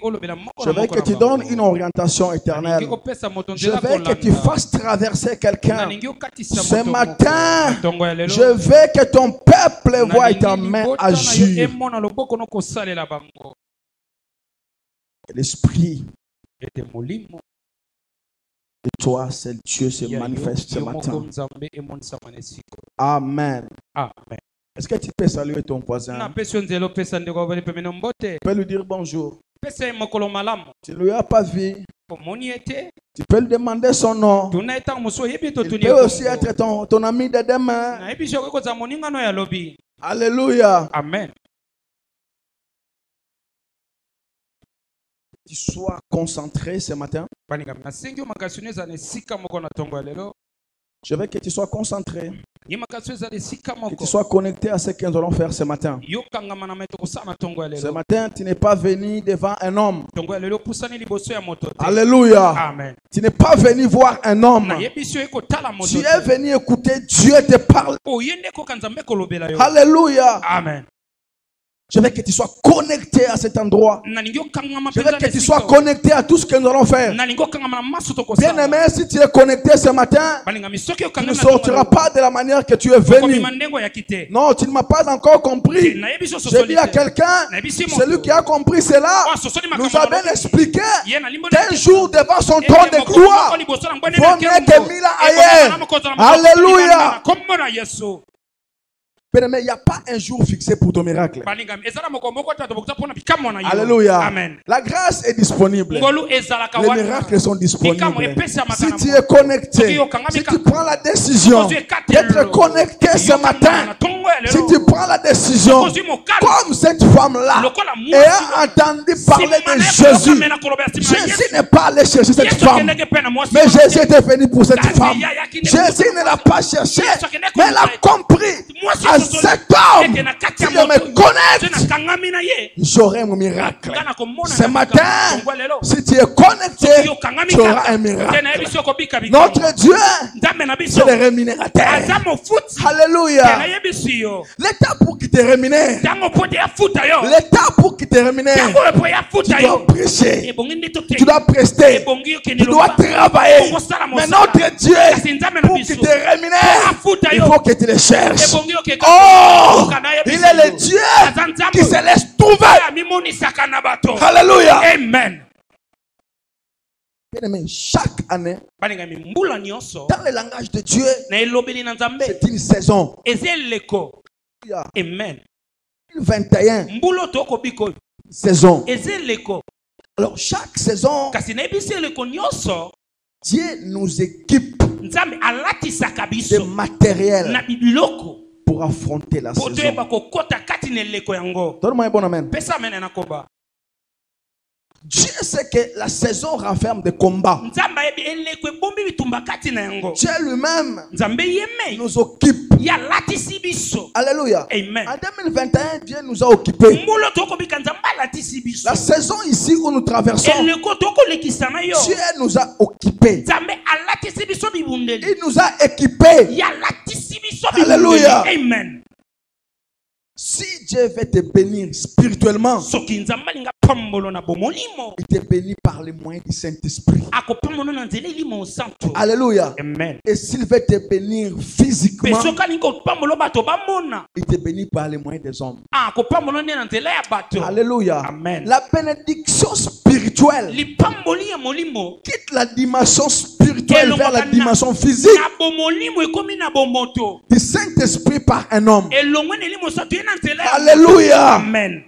Je veux que tu donnes une orientation éternelle. Je veux que tu fasses traverser quelqu'un. Ce matin, je veux que ton peuple voie ta main agir. L'esprit de toi, c'est Dieu, se manifeste ce matin. Amen. Est-ce que tu peux saluer ton voisin? Tu peux lui dire bonjour. Tu ne lui as pas vu. Tu peux lui demander son nom. Il peut aussi être ton ami de demain. Alléluia. Amen. Tu sois concentré ce matin. Je veux que tu sois concentré. Que tu sois connecté à ce que nous allons faire ce matin. Ce matin, tu n'es pas venu devant un homme. Alléluia. Amen. Tu n'es pas venu voir un homme. Tu es venu écouter Dieu te parler. Alléluia. Amen. Je veux que tu sois connecté à cet endroit. Je veux que tu sois connecté à tout ce que nous allons faire. Bien aimé, si tu es connecté ce matin, tu ne sortiras pas de la manière que tu es venu. Non, tu ne m'as pas encore compris. J'ai dit à quelqu'un, celui qui a compris cela, nous a bien expliqué qu'un jour devant son trône de gloire, vaut mieux que 1000 ans ailleurs. Alléluia. Bien aimé, il n'y a pas un jour fixé pour ton miracle. Alléluia. Amen. La grâce est disponible. Les miracles sont disponibles. Si tu es connecté, si tu prends la décision d'être connecté ce matin, si tu prends la décision, comme cette femme-là, ayant entendu parler de Jésus, Jésus n'est pas allé chercher cette femme, mais Jésus était venu pour cette femme. Jésus ne l'a pas cherché, mais elle a compris. À cet homme, si je me connecte, j'aurai mon miracle. Ce matin, si tu es connecté, tu auras un miracle. Notre Dieu, c'est le rémunérateur. Alléluia. L'État pour qu'il te rémunère. L'État pour qu'il te rémunère. Tu dois prêcher. Tu dois prester. Tu dois travailler. Mais notre Dieu, pour qu'il te rémunère, il faut que tu le cherches. Oh, il est le Dieu qui se laisse trouver. Alléluia. Amen. Bien aimé, chaque année, dans le langage de Dieu, c'est une saison. Amen. 21 saison. Alors chaque saison, Dieu nous équipe de matériel pour affronter la saison. Donne-moi un bon amen. Dieu sait que la saison renferme des combats. Dieu lui-même nous occupe. Alléluia. Amen. En 2021, Dieu nous a occupés. La saison ici où nous traversons, Dieu nous a occupés. Il nous a équipés. Alléluia. Amen. Si Dieu veut te bénir spirituellement, il te bénit par les moyens du Saint-Esprit. Alléluia. Amen. Et s'il veut te bénir physiquement, il te bénit par les moyens des hommes. Alléluia. Amen. La bénédiction spirituelle quitte la dimension spirituelle vers la dimension physique du Saint-Esprit par un homme. Alléluia. Amen.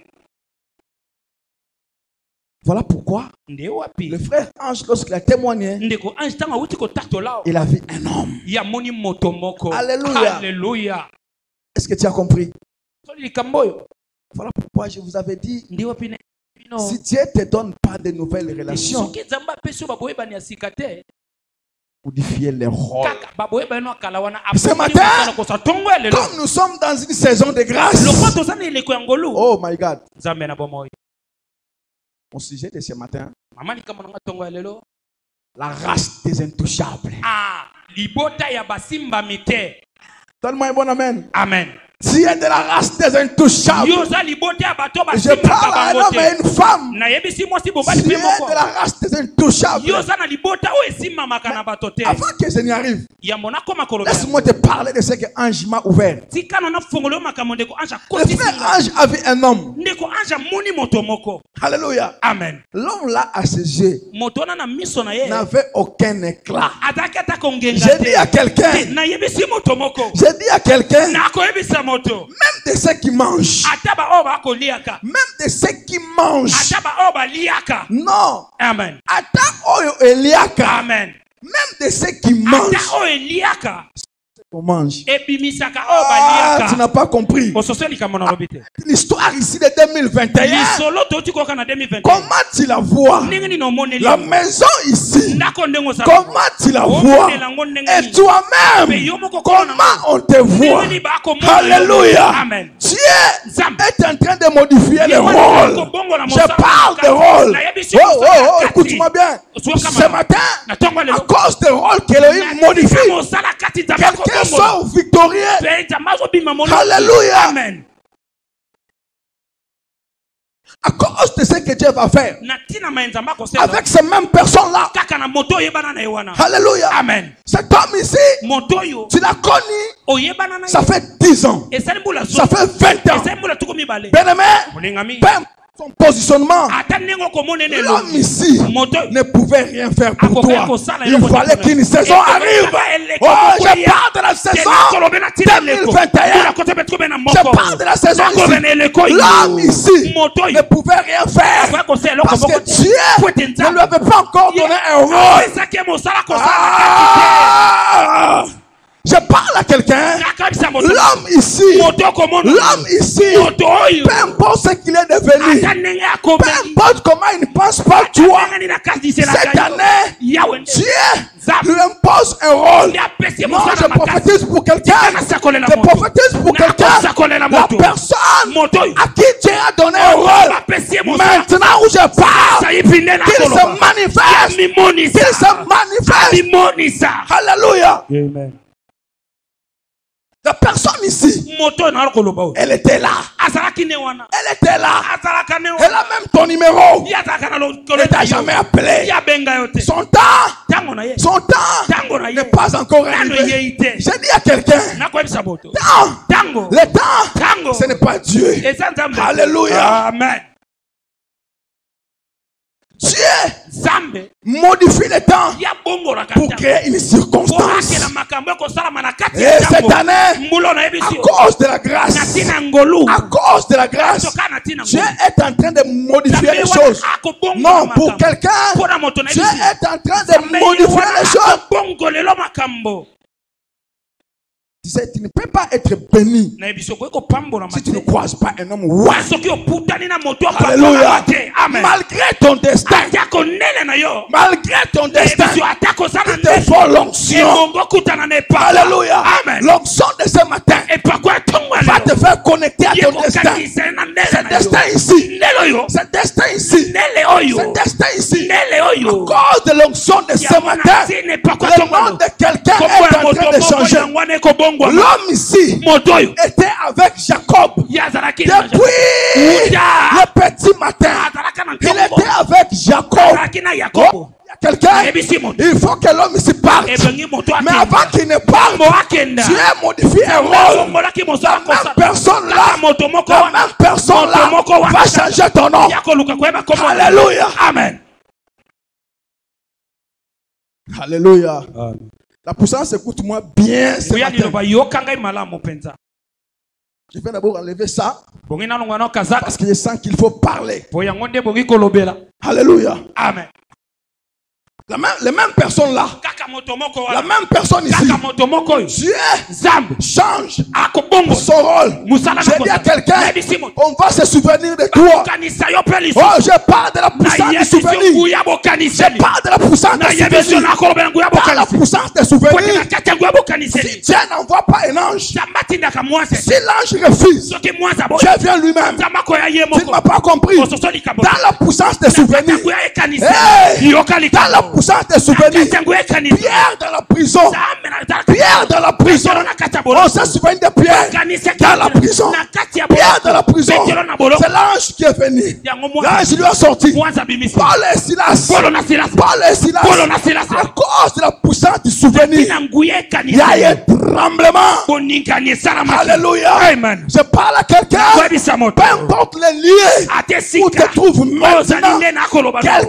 Voilà pourquoi le frère Ange, lorsqu'il a témoigné, il a vu un homme. Alléluia. Alléluia. Est-ce que tu as compris? Voilà pourquoi je vous avais dit, si Dieu ne te donne pas de nouvelles relations, modifier les rôles. Ce matin, comme nous sommes dans une saison de grâce, oh my God, mon sujet de ce matin, la race des intouchables. Donne-moi un bon amen. Amen. Tu es de la race des intouchables. Je parle à un homme et une femme. Tu es de la race des intouchables. Avant que je n'y arrive, laisse-moi te parler de ce que Ange m'a ouvert. Le frère Ange avait un homme. Alléluia. Amen. L'homme là à ses yeux n'avait aucun éclat. J'ai dit à quelqu'un, même de ceux qui mangent, même de ceux qui mangent, non, Amen. Amen. Même de ceux qui mangent, on mange. Tu n'as pas compris. L'histoire ici de 2021. Comment tu la vois? La maison ici. Comment tu la vois? Et toi-même, comment on te voit? Alléluia. Dieu est en train de modifier les rôles. Je parle de rôles. Oh, écoute-moi bien. Ce matin, à cause des rôles qu'Élohim modifie, quelqu'un sort victorieux. Alléluia. Amen. À cause de ce que Dieu va faire avec ces mêmes personnes-là. Alléluia. Amen. Cet homme ici, tu l'as connu, ça fait 10 ans, ça fait 20 ans. Bien-aimé, son positionnement, l'homme ici ne pouvait rien faire pour toi. Il fallait qu'une saison arrive. Oh, je parle de la saison 2021. Je parle de la saison ici. L'homme ici ne pouvait rien faire parce que Dieu ne lui avait pas encore donné un rôle. Je parle à quelqu'un. L'homme ici, peu importe ce qu'il est devenu, peu importe comment il ne pense pas toi, cette année, Dieu lui impose un rôle. Non, je prophétise pour quelqu'un. Je prophétise pour quelqu'un. La personne à qui Dieu a donné un rôle, maintenant où je parle, qu'il se manifeste. Qu'il se manifeste. Alléluia. Amen. La personne ici, elle était là. Elle était là. Elle a même ton numéro. Elle ne t'a jamais appelé. Son temps n'est pas encore arrivé. J'ai dit à quelqu'un, le temps, ce n'est pas Dieu. Alléluia. Amen. Dieu modifie le temps pour créer une circonstance. Et cette année, à cause de la grâce, Dieu est en train de modifier les choses. Non, pour quelqu'un, Dieu est en train de modifier les choses. Tu ne peux pas être béni si tu ne croises pas un homme. Alléluia. Malgré ton destin, malgré ton destin, il te faut l'onction. Alléluia. L'onction de ce matin va te faire connecter à ton destin. Ce destin ici, ce destin ici, ce destin ici, à cause de l'onction de ce matin, le nom de quelqu'un est en train de changer. L'homme ici était avec Jacob depuis le petit matin. Il était avec Jacob. Oh, quelqu'un, il faut que l'homme ici parte. Mais avant qu'il ne parte, Dieu modifie un rôle. La même personne là va changer ton nom. Alléluia. Amen. Alléluia. La puissance, écoute-moi bien ce matin. Je vais d'abord enlever ça parce que je sens qu'il faut parler. Alléluia. Amen. Les mêmes personnes là, la même personne ici, Dieu change son rôle. J'ai dit à quelqu'un, on va se souvenir de toi. Oh, je parle de la puissance du souvenir. Je parle de la puissance du souvenir. Par la puissance des souvenirs, si Dieu n'envoie pas un ange, si l'ange refuse, Dieu vient lui-même. Tu ne m'as pas compris. Dans la puissance des souvenirs, dans la puissance des souvenirs. Pierre dans la prison. Pierre dans la prison. On s'est souvenu de Pierre dans la prison. Pierre dans la prison. C'est l'ange qui est venu. L'ange lui a sorti. Paul et Silas. À cause de la puissance du souvenir, il y a eu un tremblement. Alléluia. Amen. Je parle à quelqu'un. Peu importe les lieux où tu te trouves maintenant, quelqu'un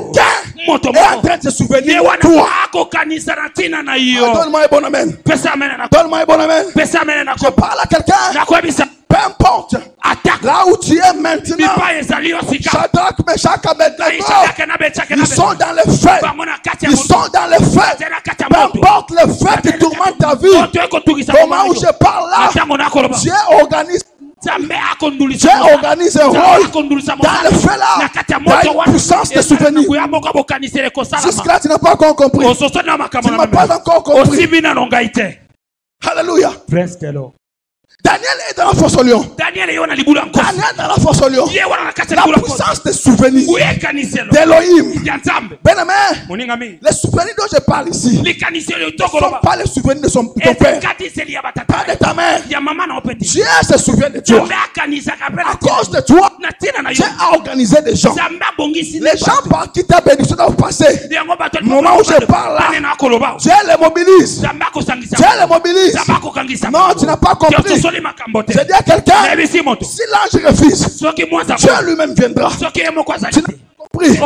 est en train de se souvenir de toi. Donne-moi un bon amen. Donne-moi un bon amen. Je parle à quelqu'un. Peu importe là où tu es maintenant, Shadrach, Meshach, Abednego, ils sont dans le feu. Ils sont dans le feu. Peu importe le feu qui tourmente ta vie, au moment où je parle là, Dieu organise un rôle dans le feu là. Tu as une puissance de souvenir. Jusque-là, tu n'as pas encore compris. Tu ne m'as pas encore compris. Alléluia. Daniel est dans la fosse au lion. Daniel dans la fosse au lion. La puissance des souvenirs d'Elohim. Bien-aimé, les souvenirs dont je parle ici ne sont pas les souvenirs de ton père, pas de ta mère. Dieu se souvient de toi. À cause de toi, Dieu a organisé des gens. Les gens par qui ta bénédiction doit passer. Au moment où je parle là, Dieu les mobilise. Dieu les mobilise. Non, tu n'as pas compris. Je dis à quelqu'un, si l'ange refuse, Dieu lui-même viendra. Tu n'as pas compris.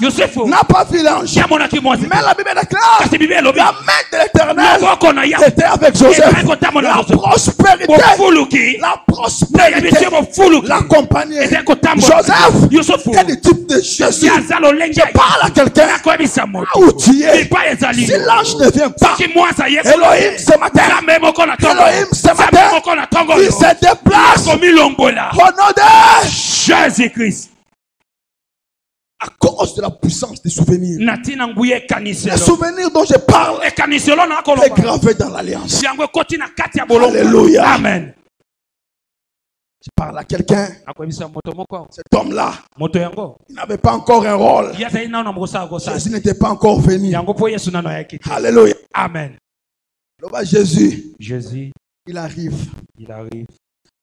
Joseph n'a pas vu l'ange. Mais la Bible déclare, la main de l'Éternel était avec Joseph. La prospérité l'accompagnait. Joseph est du type de Jésus. Je parle à quelqu'un. Où tu es, si l'ange ne vient pas, Elohim ce matin, il se déplace au nom de Jésus-Christ. À cause de la puissance des souvenirs. Les souvenirs dont je parle est gravé dans l'alliance. Alléluia. Amen. Je parle à quelqu'un. Cet homme-là, il n'avait pas encore un rôle. Jésus n'était pas encore venu. Alléluia. Amen. Jésus, il arrive.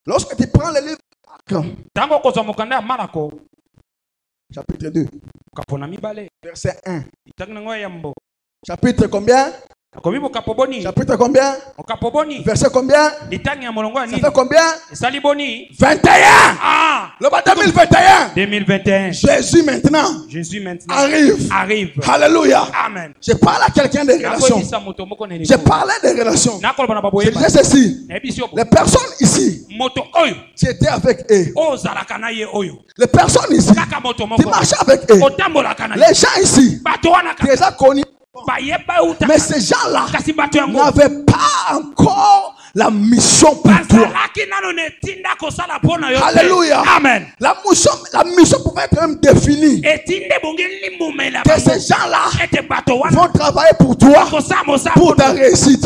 Lorsque tu prends le livre chapitre 2, verset 1. Chapitre combien? Chapitre combien? Verset combien? Ça fait combien? 21. Le 2021. Jésus maintenant arrive. Alléluia. Amen. Je parle à quelqu'un des relations. Je parlais des relations. Je disais ceci. Les personnes ici, tu étais avec eux. Les personnes ici, tu marchais avec eux. Les gens ici, tu les as connus. Mais ces gens-là n'avaient pas encore la mission pour toi. Alléluia. Amen. La mission pouvait être même définie. Que ces gens-là vont travailler pour toi, pour ta réussite.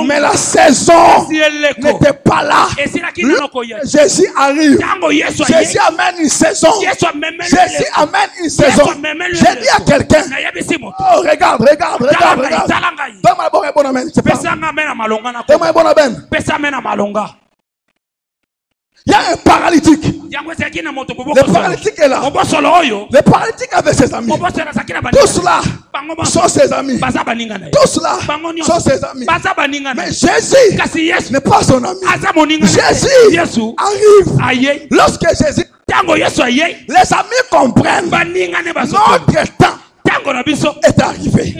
Mais la saison n'était pas là. Jésus arrive. Jésus amène une saison. Jésus amène une saison. J'ai dit à quelqu'un, oh, regarde. Donne-moi un bon amen. Donne-moi un bon amen. Il y a un paralytique. Le paralytique est là. Le paralytique avait ses amis. Tous là sont ses amis. Tous là sont ses amis. Mais Jésus n'est pas son ami. Jésus arrive. Lorsque Jésus, les amis comprennent. Notre temps est arrivé.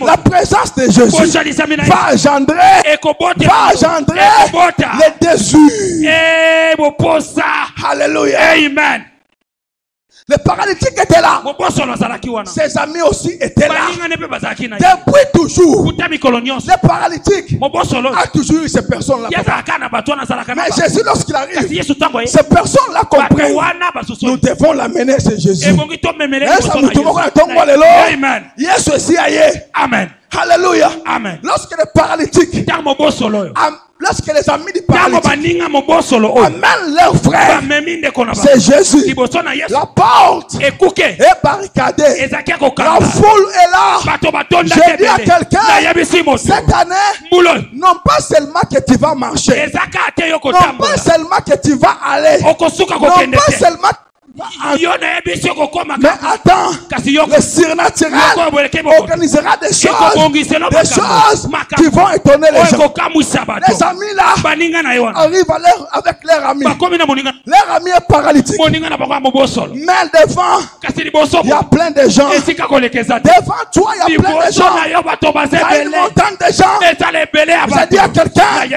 La présence de Jésus va engendrer les désirs. Alléluia. Amen. Le paralytique était là. Ses amis aussi étaient là. Depuis toujours, le paralytique a toujours eu ces personnes-là. Mais Jésus, lorsqu'il arrive, ces personnes-là comprennent. Nous devons l'amener chez Jésus. Amen. Alléluia. Amen. Lorsque le paralytique Lorsque les amis du paralytique amènent leur frère, c'est Jésus. La porte est barricadée. La foule est là. J'ai dit à quelqu'un, cette année, non pas seulement que tu vas marcher, non pas seulement que tu vas aller, non pas seulement mais attends, le surnaturel organisera des choses qui vont étonner les gens. Les amis là arrivent avec leur ami. Leur ami est paralytique. Mais devant, il y a plein de gens. Devant toi, il y a plein de gens. Il y a une montagne de gens. J'ai dit à quelqu'un,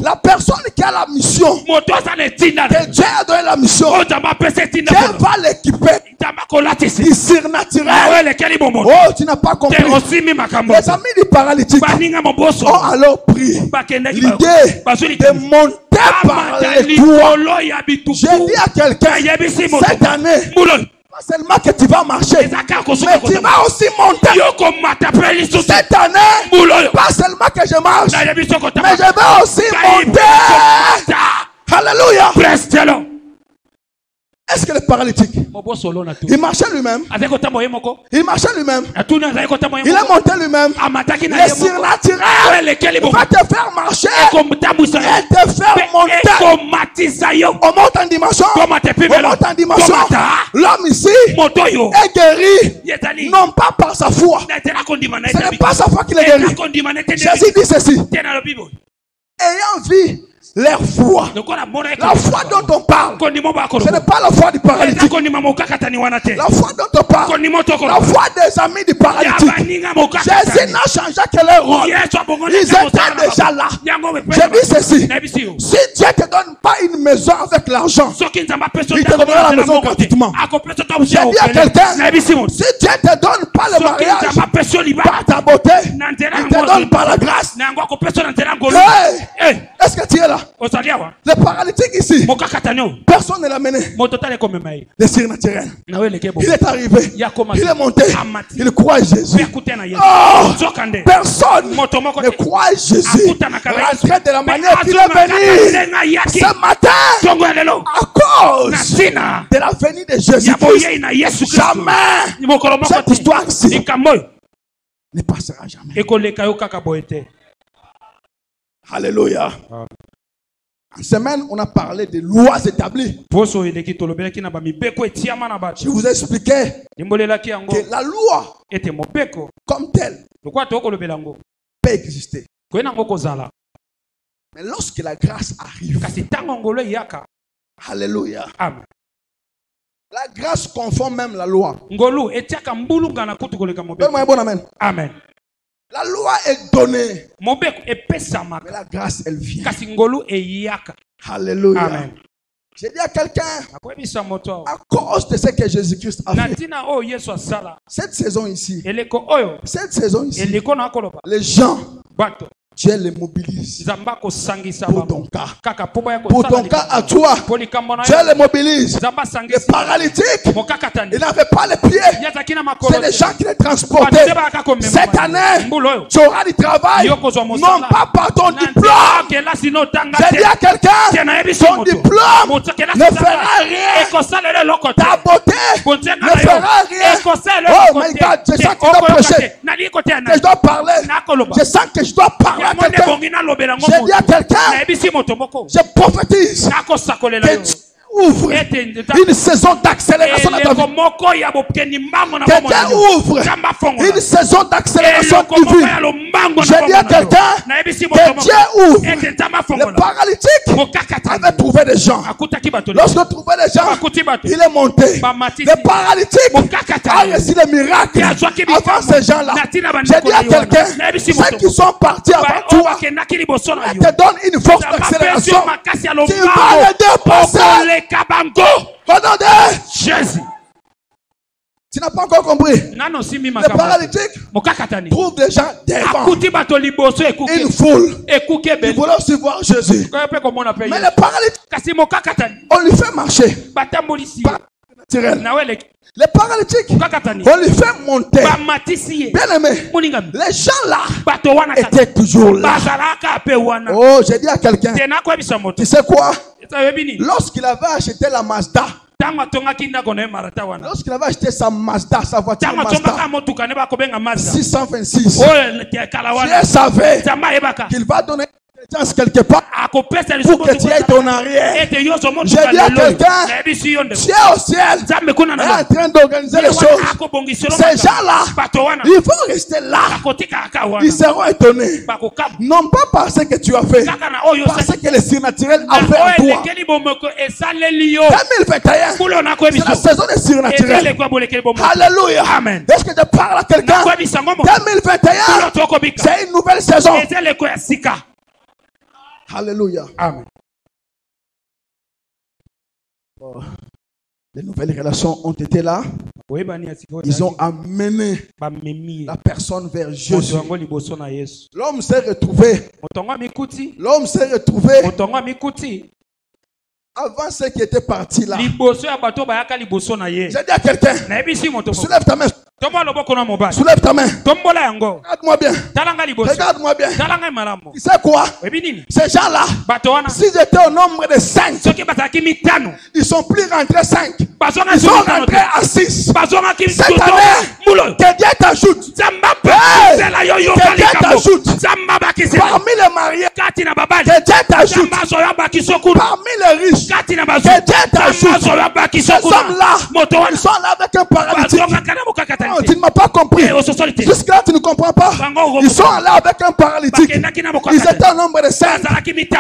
la personne qui a la mission, que Dieu a donné la mission, Dieu va l'équiper du surnaturel. Oh, tu n'as pas compris. Les amis du paralytique ont alors pris l'idée de monter par les toits. J'ai dit à quelqu'un, cette année, pas seulement que tu vas marcher, mais tu vas aussi monter. Cette année, pas seulement que je marche, mais je vais aussi monter. Alléluia. Est-ce que le paralytique, il marchait lui-même? Il marchait lui-même. Il est monté lui-même. Le surnaturel va te faire marcher et te faire monter. On monte en dimension. On monte en dimension. L'homme ici est guéri, non pas par sa foi. Ce n'est pas sa foi qui est guéri. Jésus dit ceci. Ayant vu leur foi, la foi dont on parle, ce n'est pas la foi du paralytique. La foi dont on parle, la foi des amis du paralytique. Jésus n'a changé que leur rôle. Ils étaient déjà là. Je dis ceci, si Dieu ne te donne pas une maison avec l'argent, il te donnera la maison gratuitement. Je dis à quelqu'un, si Dieu ne te donne pas le mariage par ta beauté, il te donne par la grâce. Hey, est-ce que tu es là? Le paralytique ici, personne ne l'a mené. Le surnaturel, il est arrivé, il est monté, il croit à Jésus. Oh, personne ne croit à Jésus. Rentré de la manière qu'il est venu ce matin à cause de la venue de Jésus. Jamais cette histoire-ci ne passera jamais. Alléluia. En semaine, on a parlé des lois établies. Je vous ai expliqué que la loi, comme telle, peut exister. Mais lorsque la grâce arrive, alléluia, la grâce confond même la loi. Donne-moi un bon amen. Amen. La loi est donnée, mais la grâce, elle vient. Alléluia. Amen. J'ai dit à quelqu'un, à cause de ce que Jésus-Christ a fait, cette saison ici, les gens, Dieu les mobilise pour ton cas. Pour ton cas à toi, Dieu les mobilise. Les paralytiques, ils n'avaient pas les pieds. C'est les gens qui les transportaient. Cette année, tu auras du travail, non pas par ton diplôme. J'ai dit à quelqu'un, ton diplôme ne fera rien. Ta beauté ne fera rien. Oh my God, je sens que je dois prêcher. Que je dois parler. Je sens que je dois parler. J'ai dit à quelqu'un, je prophétise que ouvre une saison d'accélération dans ta vie. Que Dieu ouvre une saison d'accélération divine. J'ai dit à quelqu'un que Dieu ouvre. Le paralytique avait trouvé des gens. Lorsqu'il trouvait des gens, il est monté. Le paralytique a reçu le miracle avant ces gens-là. J'ai dit à quelqu'un, ceux qui sont partis avant toi, je te donne une force d'accélération. Tu vas les dépasser. Au nom de Jésus. Tu n'as pas encore compris. Le paralytique trouve des gens devant une foule. Ils voulaient aussi voir Jésus. Mais le paralytique, on lui fait marcher. Les paralytiques, on les fait monter. Bien aimé, les gens là étaient toujours là. Oh, j'ai dit à quelqu'un, tu sais quoi? Lorsqu'il avait acheté la Mazda, lorsqu'il avait acheté sa Mazda, sa voiture Mazda 626, il savait qu'il va donner quelque part pour que tu aies ton arrière. J'ai dit à quelqu'un, tu es au ciel, est en train d'organiser les choses. Ces gens-là, ils vont rester là. Ils seront étonnés. Non pas parce que tu as fait, parce que le surnaturel a fait en toi. 2021, c'est la saison des surnaturels. Alléluia. Est-ce que je parle à quelqu'un? 2021, c'est une nouvelle saison. Alléluia. Amen. Oh. Les nouvelles relations ont été là. Ils ont amené la personne vers Jésus. L'homme s'est retrouvé. L'homme s'est retrouvé. Avant ceux qui étaient partis là. J'ai dit à quelqu'un, soulève ta main. Soulève ta main. Regarde-moi bien. Regarde-moi bien. Tu sais quoi? Ces gens-là, s'ils étaient au nombre de 5, ils sont plus rentrés 5. Ils sont rentrés à 6. Cette année, que Dieu t'ajoute. Que Dieu t'ajoute. Parmi les mariés, que Dieu t'ajoute. Parmi les riches, que Dieu t'ajoute. Ces hommes-là, ils sont là avec un paralytique. Oh, tu ne m'as pas compris. Jusque-là, tu ne comprends pas. Ils sont là avec un paralytique. Ils étaient au nombre de 5.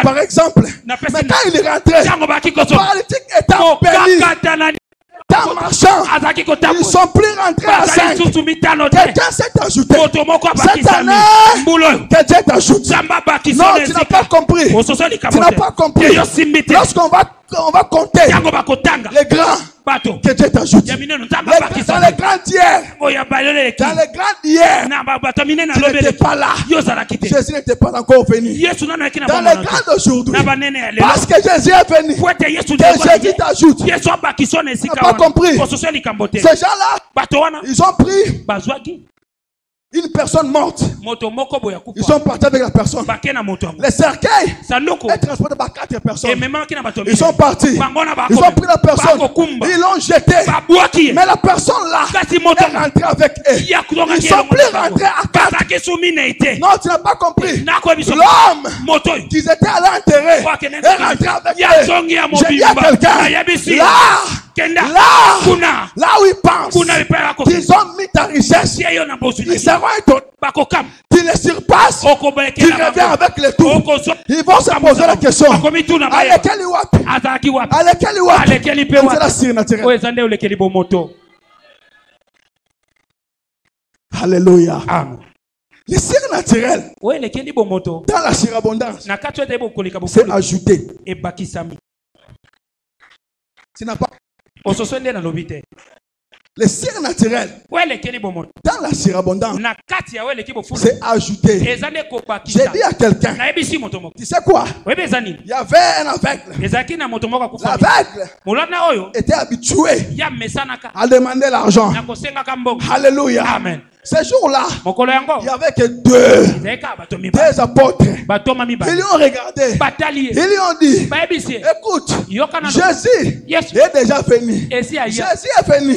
Par exemple. Mais quand il est rentré, le paralytique est embelli. En marchant, ils sont plus rentrés à 5. Quelqu'un s'est ajouté. Cette année, que Dieu t'ajoute. Non, tu n'as pas compris. Tu n'as pas compris. Lorsqu'on va compter les grands, que Dieu t'ajoute. Dans les grands d'hier, dans les grands d'hier, tu n'étais pas là. Jésus n'était pas encore venu. Dans les grands d'aujourd'hui, parce que Jésus est venu, que Jésus t'ajoute. Tu n'as pas compris. Ces gens-là, ils ont pris une personne morte. Ils sont partis avec la personne. Les cercueils est transporté par 4 personnes. Ils sont partis. Ils ont pris la personne. Ils l'ont jeté. Mais la personne là est rentrée avec eux. Ils sont plus rentrés à 4. Non, tu n'as pas compris. L'homme qu'ils étaient allés enterrer est rentré avec eux. J'ai dit à quelqu'un, là où ils pensent qu'ils ont mis ta richesse, ils seront étonnés. Tu les surpasses, tu reviens avec les tours. Ils vont se poser la question, à laquelle c'est la surnaturelle. Alléluia. Les surnaturels dans la surabondance, c'est ajouté. Tu n'as pas. Les surnaturels dans la surabondance, c'est ajouté. J'ai dit à quelqu'un, tu sais quoi? Il y avait un aveugle. L'aveugle était habitué à demander l'argent. Alléluia. Amen. Ces jours-là, il n'y avait que deux apôtres. Ils lui ont regardé. Ils lui ont dit, écoute, Jésus est déjà venu. Jésus est venu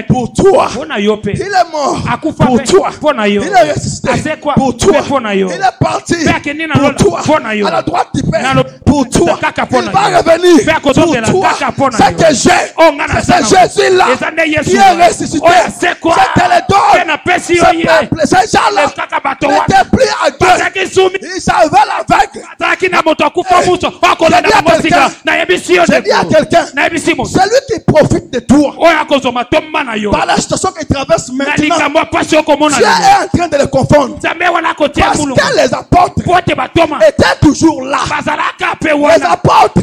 pour toi. Il est mort pour toi. Il est ressuscité pour toi. Il est parti pour toi. À la droite du Père pour toi. Il va revenir pour toi. C'est que j'ai. C'est Jésus-là qui est ressuscité. C'était le don. Ces gens-là n'étaient plus à Dieu. Ils savaient l'aveugle. J'ai dit à quelqu'un, celui qui profite de toi par la situation qu'il traverse maintenant, Dieu est en train de le confondre. Parce que les apôtres étaient toujours là. Les apôtres.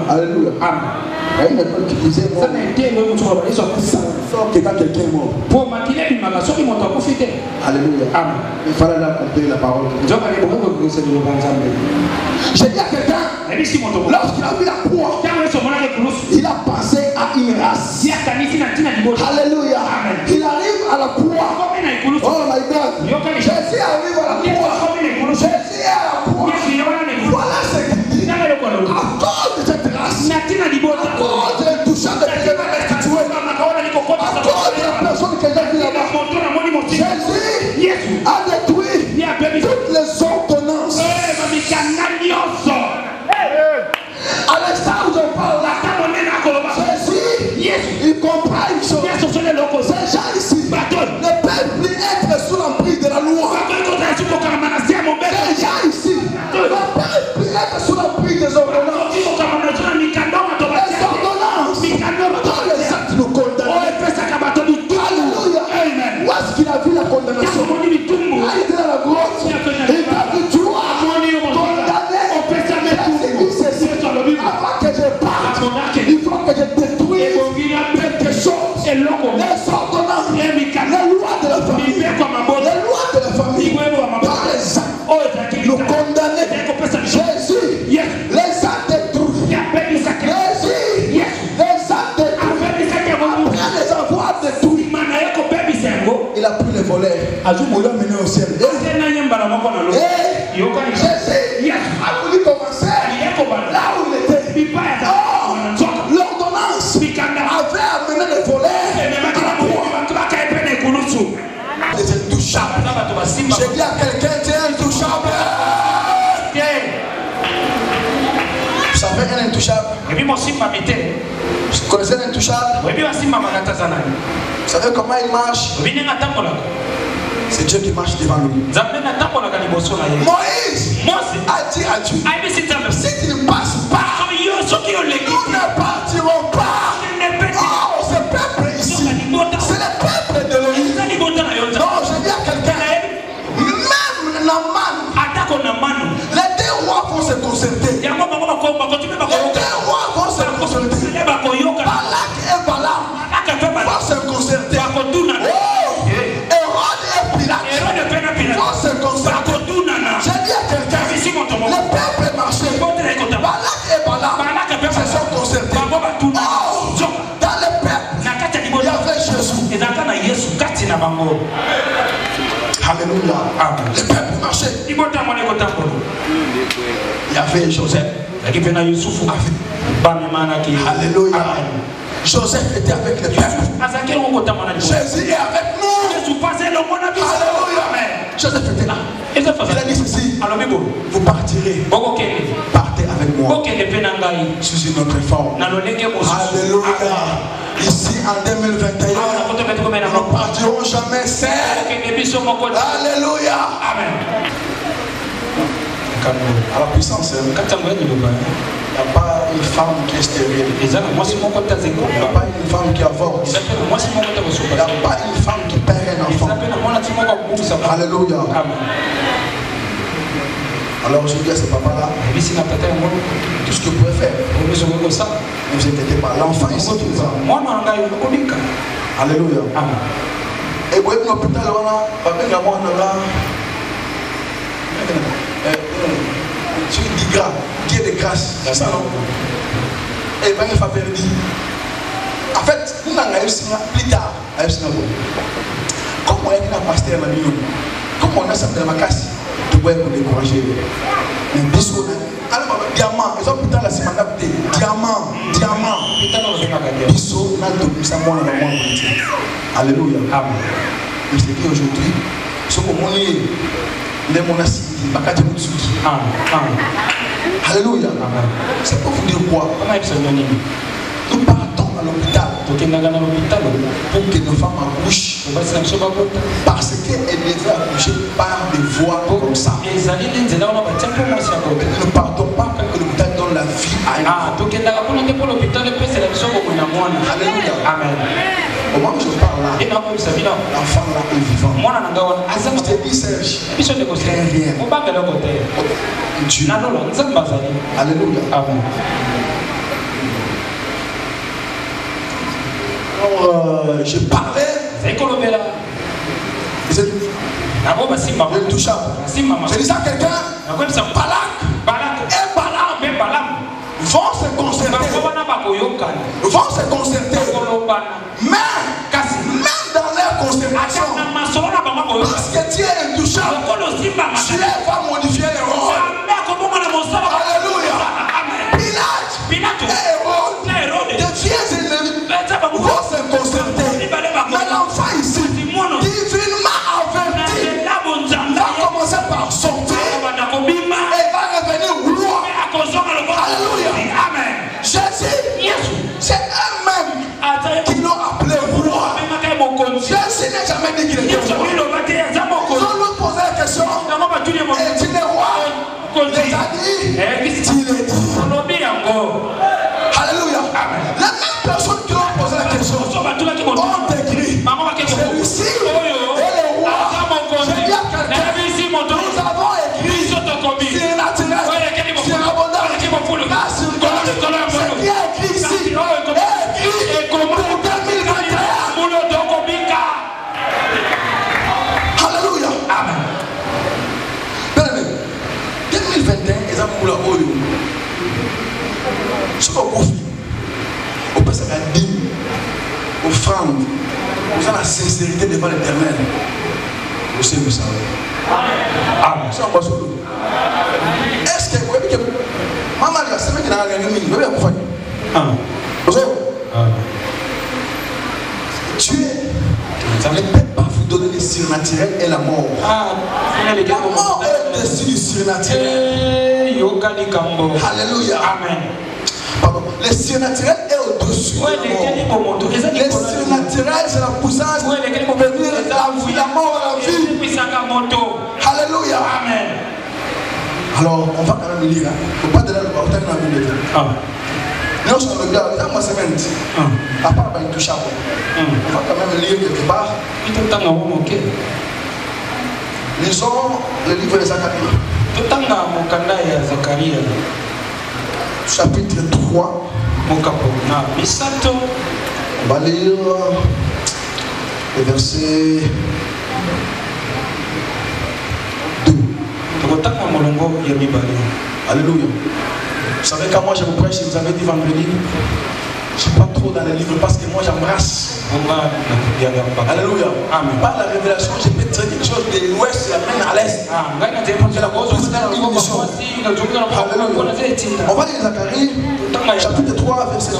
Alléluia. Il y a une époque qui disait mort. Sauf que quand quelqu'un est mort. Alléluia. Il fallait là compter la parole. J'ai dit à quelqu'un, Lorsqu'il a vu la croix, il a pensé à une race. Alléluia. Il arrive à la croix. Oh my God. Jésus arrive à la croix. Jésus est à la croix. Voilà ce qu'il dit. À cause de cette race, à cause de l'intouchable de Dieu, à cause de la personne que j'ai vu là-bas, Jésus a détruit toutes les ordonnances. À l'instant où je parle là, Jésus, il comprend une chose. Ces gens ici ne peuvent plus être sous l'emprise de la loi. Ces gens ici ne peuvent plus être sous l'emprise des ordonnances. Les ordonnances dans les actes nous condamnent. Alléluia. Où est-ce qu'il a vu la condamnation? Il était dans la grotte. Il a vu tu vois condamné. Avant que je parte, il faut que je détruise quelque chose. Les ordonnances, les lois de la famille, les lois de la famille, par les actes, nous condamner. Jésus les a détruits. Jésus les a détruits. Après les avoir détruits, il a pris les volets. Il l'a mené au ciel. Jésus a voulu commencer là où il était. L'ordonnance avait amené les volets à la croix. Les intouchables. J'ai dit à quelqu'un, tu es intouchable. Vous savez un intouchable? Vous connaissez un intouchable? Vous savez comment il marche? C'est Dieu qui marche devant lui. Moïse a dit à Dieu, si tu ne passes pas, nous ne partirons pas. Oh, ce peuple ici, c'est le peuple de l'Église. Non, je dis à quelqu'un, même Naman, les deux rois vont se concerter. Les deux rois vont se concerter. Balak et Balaam vont se concerter. Vont se concerter. J'ai dit à quelqu'un, le peuple marchait. Balak et Balaam se sont concertés. Oh, dans le peuple, il y avait Jésus. Alléluia. Le peuple marchait. Il y avait Joseph. Alléluia. Joseph était avec le peuple. Jésus est avec nous. Alléluia. Joseph était là. Il a dit ceci. Vous partirez. Partez avec moi. Je suis une autre forme. Alléluia. Ici en 2021, nous ne partirons jamais seuls. Alléluia. Amen. À la puissance, il n'y a pas une femme qui est stérile. Il n'y a pas une femme qui avorte. Il n'y a pas une femme qui perd un enfant. Alléluia. Alors je dis à ce papa-là, tout ce que vous pouvez faire, ne vous inquiétez pas, l'enfant est sorti. Alléluia. Et vous êtes dans l'hôpital, tu dis grâce, Dieu de grâce, c'est ça non? Et bien il fait dire, en fait, nous avons plus tard, comme on est un pasteur, comme on a ça dans ma casse, tu peux nous décourager. Mais bisous, diamant, ils ont putain la semaine d'après, diamant, bisous, alléluia. Mais c'est dit aujourd'hui, ce moment les monasties, alléluia. C'est pour vous dire quoi? Nous partons à l'hôpital pour que nos femmes accouchent, parce qu'elles devaient accoucher par des voies comme ça. Nous ne partons pas pour que l'hôpital donne la vie à une alléluia. Amen. Au moment où je parle là, l'enfant là est vivant. Je te dis Serge, rien. Dieu. Alléluia. Amen. Alors, je parlais. Je touche. Je dis à quelqu'un, Balak et Balaam vont se concerter. Mais même dans leur concertation, parce que Dieu est intouchable, Dieu va modifier les rôles. Alléluia. Pilate et Hérode, de Dieu vont se concerter. Mais l'enfant ici, divinement averti, va commencer par sortir et va revenir roi. Alléluia. Amen. Jésus, c'est eux-mêmes qui l'ont appelé roi. Jésus n'a jamais dit qu'il était roi. Ils ont lui posé la question. Est-il roi? Il a dit, il est dit. Alléluia. Les mêmes personnes qui ont posé la question ont écrit, celui-ci est le roi. Je dis à quelqu'un, nous avons écrit sur naturel, sur abondant, là sur colère. Ce qui est écrit ici est écrit pour 2021. Alléluia. Amen. Bien aimé, 2021 est un moula oyo. Ce qu'on confie, on passe à la dîme, offrande, on a la sincérité devant l'Éternel. Vous savez, vous savez. Amen. C'est un poisson. Est-ce que vous voyez que maman, c'est vrai qu'il a gagné 1000, vous voyez quoi? Vous savez? Dieu ne peut pas vous donner le surnaturel et la mort. La mort est au-dessus du surnaturel. Alléluia. Amen. Pardon. Le surnaturel est au-dessus de la mort. Le surnaturel, c'est la puissance de venir la mort à la vie. Alléluia. Amen. Alors, on va quand même lire. Il ne faut pas donner le bâton dans la Bible. Nous sommes le gars, dans ma semaine, à part il touche à moi. On va quand même lire quelque part. Lisons le livre de Zacharie. Chapitre 3. On va lire le verset 2. Alléluia. Vous savez, quand moi je vous prêche, vous avez dit vendredi, je ne suis pas trop dans les livres parce que moi j'embrasse. Alléluia. Amen. Par la révélation, je peux tirer quelque chose de l'ouest, la main à l'est. On va lire Zacharie, chapitre 3, verset 2.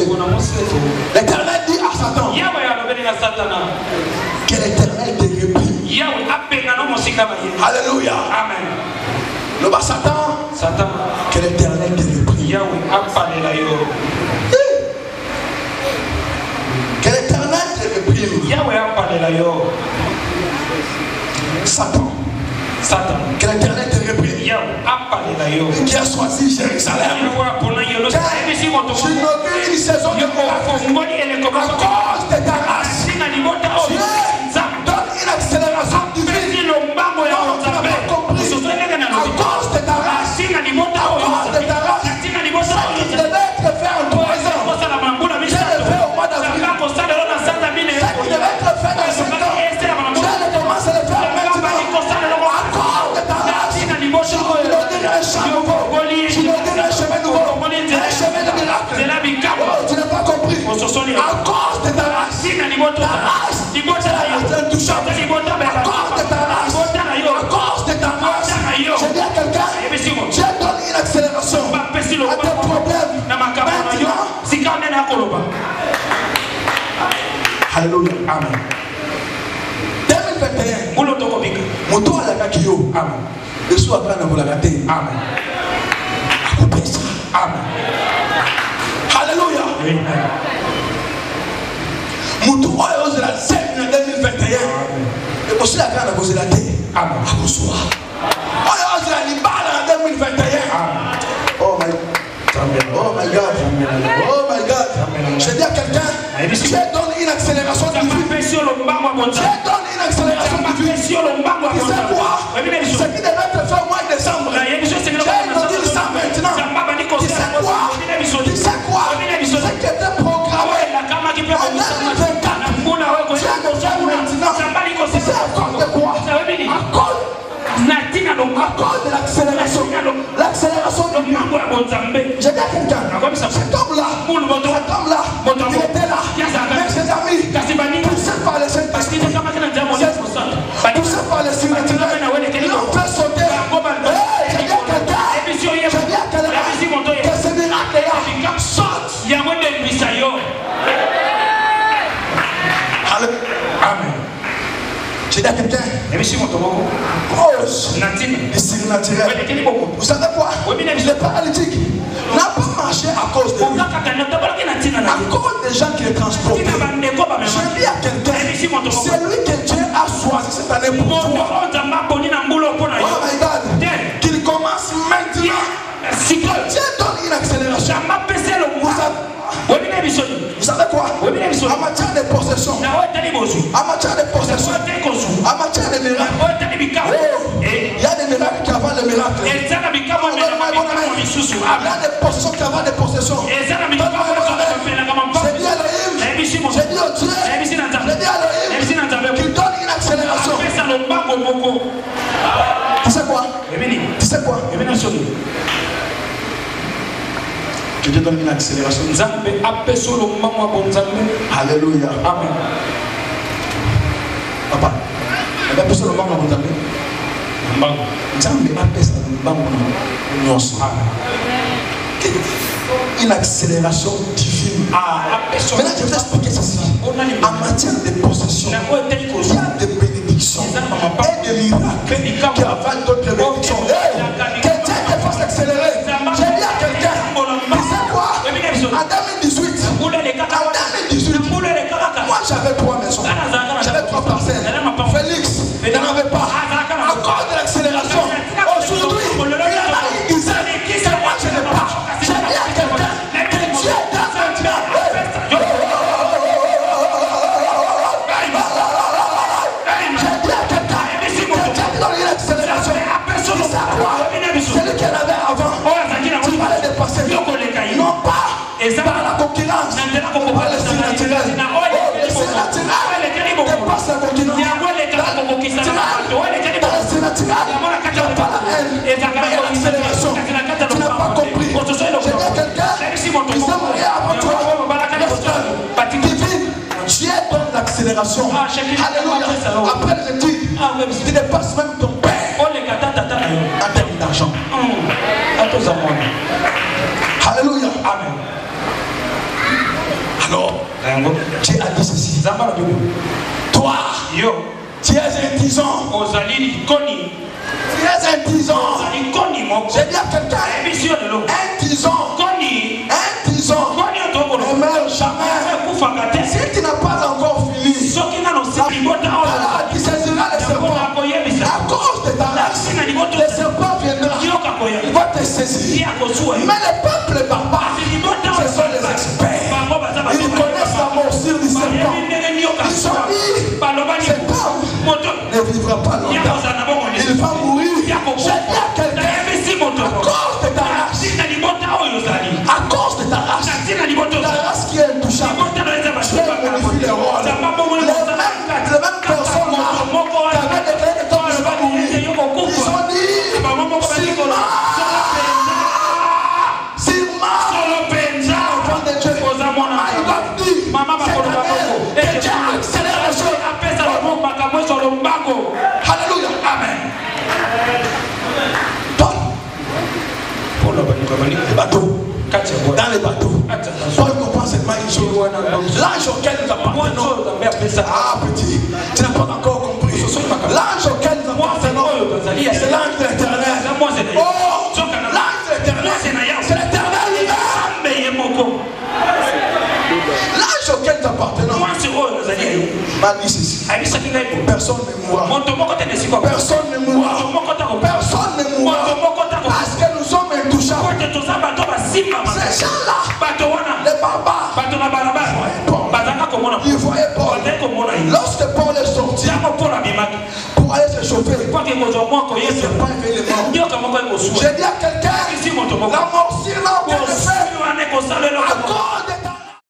L'Éternel dit à Satan que l'Éternel te réprime. Alléluia. Amen. Le bas Satan, que l'Éternel te réprime. Que l'Éternel te réprime. Satan, que l'Éternel te réprime. Qui a choisi Jérusalem. Je n'aurai une saison de mort. À cause de ta race, Dieu donne une accélération divine. Non, tu n'as pas compris. À cause de ta race, il devait être fait en 3 ans. Je le fais au mois d'avril. Ce qui devait être fait dans 7 ans. Je le commence à le faire maintenant. À cause de ta race, tu nous donnes un champ nouveau. Tu nous donnes un chemin nouveau. Un chemin de miracle. Oh, tu n'as pas compris. À cause de ta race, c'est intouchable. À cause de ta race, je dis à quelqu'un, Dieu donne une accélération à tes problèmes. Maintenant, alléluia. Amen. 2021, moto à la kakio. Amen. Le soir, à la volagate. Amen. Amen. Alléluia. Moto à la 2021. Et aussi la grande à la terre. Amen. À bonsoir. Oh, la libale en 2021. Oh my God. Oh my God. Je dis à quelqu'un, Dieu donne une accélération divine. Dieu donne une accélération divine. Tu sais quoi? Ce qui devait être fait au mois de décembre, Dieu nous dit ça maintenant. Tu sais quoi? Ce qui était programmé en 2024, Dieu nous fait maintenant. Tu sais à cause de quoi? À cause de l'accélération. L'accélération de Dieu. Je dis à quelqu'un, Cet homme-là, il était là. Mais ses amis, poussés par les Saint-Esprit, poussés par les surnaturels, ils l'ont fait sauter. J'ai dit à quelqu'un que ce miracle-là saute. Amen. J'ai dit à quelqu'un, cause du surnaturel. Vous savez quoi? Le paralytique n'a pas marché à cause de lui, à cause des gens qui le transportaient. Je dis à quelqu'un, c'est lui que Dieu a choisi cette année pour toi. Oh my God, qu'il commence maintenant. Si Dieu donne une accélération, vous savez quoi? En matière de possession, en matière de possession, en matière de miracles, il y a des miracles qui avant les miracles. Il y a des possessions qui avant des possessions. J'ai dit à Elohim, j'ai dit au Dieu, j'ai dit à Elohim, qu'il donne une accélération. Tu sais quoi? Tu sais quoi? Que Dieu donne une accélération. Alléluia. Amen. Papa, il y a personne qui une accélération divine. Maintenant, je vais expliquer ceci. En matière de possession, il y a des bénédictions et des miracles qui avalent d'autres bénédictions. Que Dieu te fasse accélérer. J'ai dit à quelqu'un, tu sais quoi? En 2018, moi j'avais 3 maisons, j'avais 3 parcelles. Félix n'en avait pas. À cause de l'accélération, aujourd'hui, il y en a qui disent que moi je n'ai pas. J'ai dit à quelqu'un que Dieu est dans un plan. J'ai dit à quelqu'un que Dieu donne une accélération. Celui qui en avait avant, tu vas le dépasser. Non pas par la concurrence, par le surnaturel. Le surnaturel dépasse la concurrence. Dans le surnaturel, il n'y a pas la haine, mais il y a l'accélération. Tu n'as pas compris. J'ai dit à quelqu'un qui s'est marié avant toi, divine, Dieu donne l'accélération. Alléluia. Après les études, tu dépasses même ton père en termes d'argent. Alléluia. Amen. Alors, Dieu a dit ceci. Toi, tu es un tison. Tu es un tison. J'ai dit à quelqu'un, un tison ne meurt jamais. Si tu n'as pas encore fini, il saisira les serpents. À cause de ta race, les serpents viendront. Il va te saisir. Mais le peuple barbare, ce sont les experts. Ils connaissent la morsure du serpent. Ils sont dit, cet homme ne vivra pas longtemps. Il va mourir. J'ai dit à quelqu'un, à cause de ta race, à cause de ta race, la race qui est intouchable, tu as modifié les rôles. Les mêmes personnes là, qui avaient déclaré que ton ne va mourir, ils ont dit, enfant de Dieu, il va dire, cette année, accélération. Alléluia. Amen. Paul, les bateaux. Dans les bateaux, Paul comprend seulement une chose. L'ange auquel nous appartenons. Ah petit, tu n'as pas encore compris. L'ange auquel nous appartenons, c'est l'ange de l'éternel. Oh, l'ange de l'éternel, c'est l'éternel lui-même. L'ange auquel nous appartenons m'a dit ceci. Personne ne mourra. Personne ne mourra. Personne ne mourra. Parce que nous sommes intouchables. Ces gens-là, les barbares, ils voyaient Paul. Lorsque Paul est sorti pour aller se chauffer, il s'est pas éveillé les morts. J'ai dit à quelqu'un, la morsure n'a aucun effet. À